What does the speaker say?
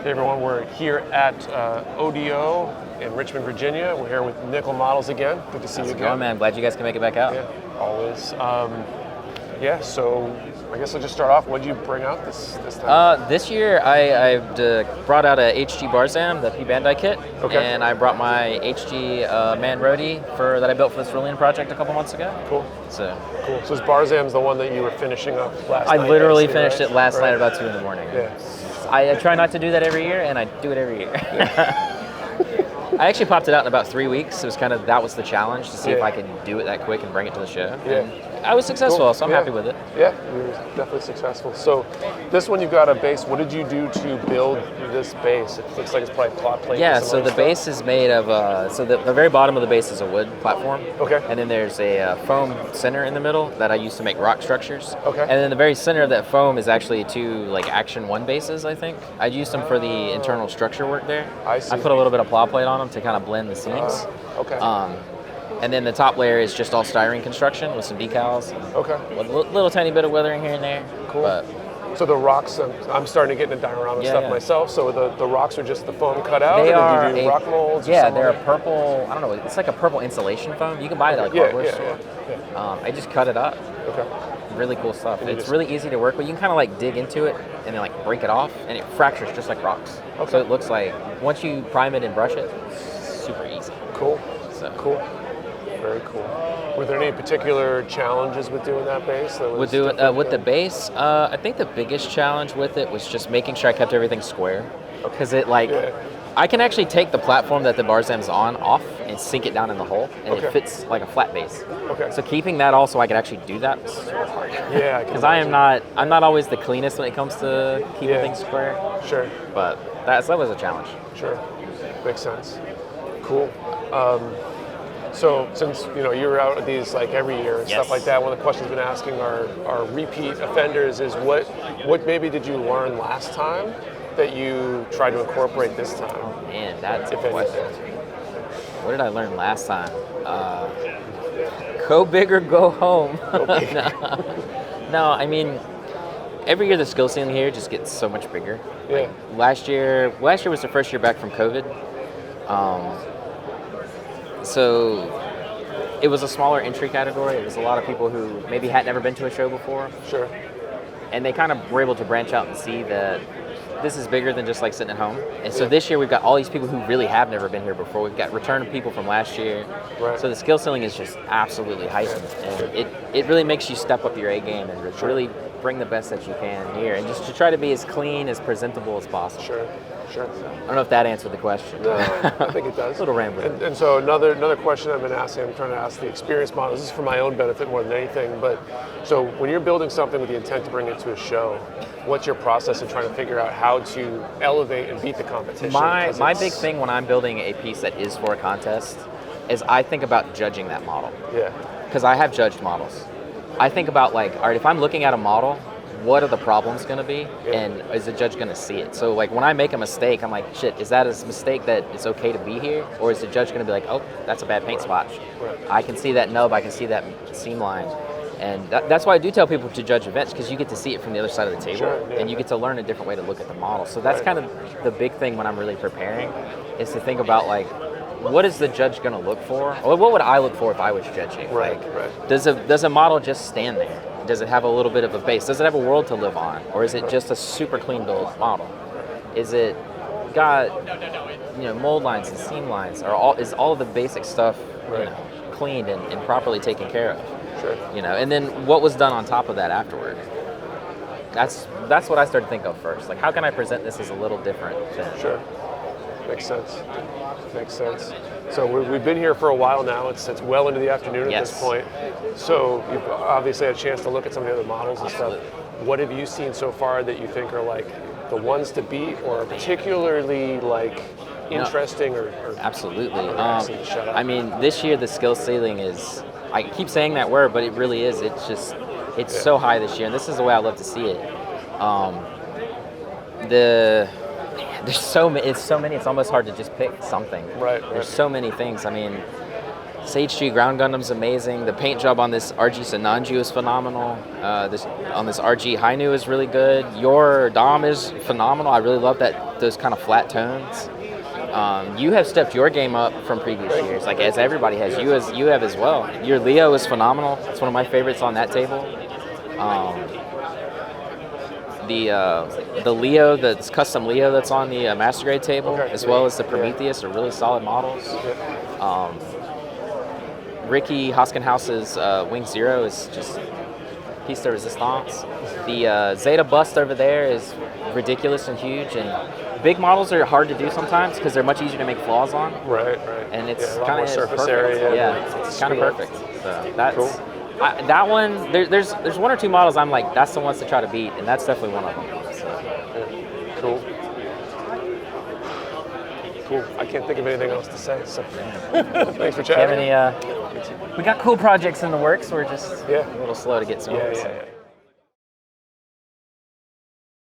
Hey everyone, we're here at ODO in Richmond, Virginia. We're here with Nickel Models again. Good to see you again. How's it going, man? Glad you guys can make it back out. Yeah, always. So I guess I'll just start off. What did you bring out this time? This year, I brought out a HG Barzam, the P Bandai kit, Okay. and I brought my HG Man Roadie that I built for the Cerulean project a couple months ago. Cool. So Cool. So this Barzam's the one that you were finishing up last night? I literally basically, finished right? it last Right. night about 2 in the morning. Yeah. I try not to do that every year, and I do it every year. Yeah. I actually popped it out in about 3 weeks. It was that was the challenge, to see if Yeah. I could do it that quick and bring it to the show. Yeah. And I was successful, Cool. so I'm Yeah. happy with it. Yeah, you were definitely successful. So this one you've got a base. What did you do to build this base? It looks like it's probably plot plate. Yeah, and some so other the stuff. base is made of, the very bottom of the base is a wood platform. Okay. And then there's a foam center in the middle that I use to make rock structures. Okay. And then the very center of that foam is actually 2 like Action 1 bases, I think. I used them for the internal structure work there. I see. I put a little bit of plot plate on them to kind of blend the seams. Okay. And then the top layer is just all styrene construction with some decals. Okay. With a little tiny bit of weathering here and there. Cool. But So the rocks, I'm starting to get into diorama Yeah, stuff yeah. myself. So the rocks are just the foam cut out, they or are do you do rock molds? Or yeah, something? they're a purple, I don't know, it's like a purple insulation foam. You can buy it at like Yeah, hardware yeah, store. yeah. I just cut it up. Okay. Really cool stuff. you It's just- really easy to work with. You can kind of like dig into it and then like break it off, and it fractures just like rocks. Okay. So it looks like once you prime it and brush it, it's super easy. Cool. So Cool. Very cool. Were there any particular challenges with doing that base? That was With different with the than- base, I think the biggest challenge with it was just making sure I kept everything square, because it Yeah. I can actually take the platform that the Barzam's on off and sink it down in the hole, and Okay. it fits like a flat base. Okay. So keeping that also, I could actually do that was super hard. Yeah, Because I'm not always the cleanest when it comes to keeping Yeah. things square, Sure. but that was a challenge. Sure. Makes sense. Cool. So since you're out at these like every year and stuff Yes. like that, one of the questions we've been asking our repeat offenders is what maybe did you learn last time that you tried to incorporate this time? Man, that's a If anything. question. What did I learn last time? Go big or go home. No, I mean, every year the skill ceiling here just gets so much bigger. Yeah. Last year was the first year back from COVID. So it was a smaller entry category. It was a lot of people who maybe had never been to a show before, Sure. and they kind of were able to branch out and see that this is bigger than just like sitting at home. And so Yeah. this year we've got all these people who really have never been here before. We've got return people from last year. Right. So the skill ceiling is just absolutely heightened, and it really makes you step up your A game and really bring the best that you can here, and just to try to be as clean, as presentable as possible. Sure. Sure. I don't know if that answered the question. No, I think it does. A little rambling. And so another question I've been asking, I'm trying to ask the experienced models. This is for my own benefit more than anything. But so when you're building something with the intent to bring it to a show, what's your process of trying to figure out how to elevate and beat the competition? My 'Cause big it's- thing when I'm building a piece that is for a contest is I think about judging that model, Yeah. because I have judged models. I think about like, all right, if I'm looking at a model, what are the problems going to be, Yeah. and is the judge going to see it? So like when I make a mistake, I'm like, shit, is that a mistake that it's okay to be here, or is the judge going to be like, oh, that's a bad paint splotch? Right. I can see that nub, I can see that seam line. And that's why I do tell people to judge events, because you get to see it from the other side of the table, Sure, yeah. and you get to learn a different way to look at the model. So that's Right. kind of the big thing when I'm really preparing, is to think about like, what is the judge going to look for? Or what would I look for if I was judging? Right, Like, right. does a model just stand there? Does it have a little bit of a base? Does it have a world to live on? Or is it just a super clean build model? Is it got mold lines and seam lines? Or is all of the basic stuff Right. cleaned and properly taken care of? Sure. And then what was done on top of that afterward? That's what I started to think of first. Like, how can I present this as a little different than Sure. Makes sense. Makes sense. So we've been here for a while now. It's well into the afternoon at Yes. this point. So you've obviously had a chance to look at some of the other models and stuff. What have you seen so far that you think are like the ones to beat, or particularly like interesting or Absolutely. relaxing to shut up? I mean, this year the skill ceiling is, I keep saying that word, but it really is. It's so high this year, and this is the way I love to see it. There's so many. It's almost hard to just pick something. Right. There's so many things. I mean, Sage G Ground Gundam's amazing. The paint job on this RG Sananju is phenomenal. On this RG Hainu is really good. Your Dom is phenomenal. I really love those kind of flat tones. You have stepped your game up from previous years, like as everybody has. You have as well. Your Leo is phenomenal. It's one of my favorites on that table. The Leo, that's custom Leo that's on the master grade table, as well as the Prometheus, are really solid models. Ricky Hoskenhouse's Wing Zero is just piece de resistance. The Zeta bust over there is ridiculous and huge, and big models are hard to do sometimes because they're much easier to make flaws on. Right. And it's a lot kind more of surface perfect. area. Yeah, it's kind of perfect. So that's cool. that one. There's one or two models I'm like, that's the ones to try to beat, and that's definitely one of them. So. Yeah. Cool. I can't think of anything else to say. So thanks for chatting. We got cool projects in the works. We're just a little slow to get some. Yeah.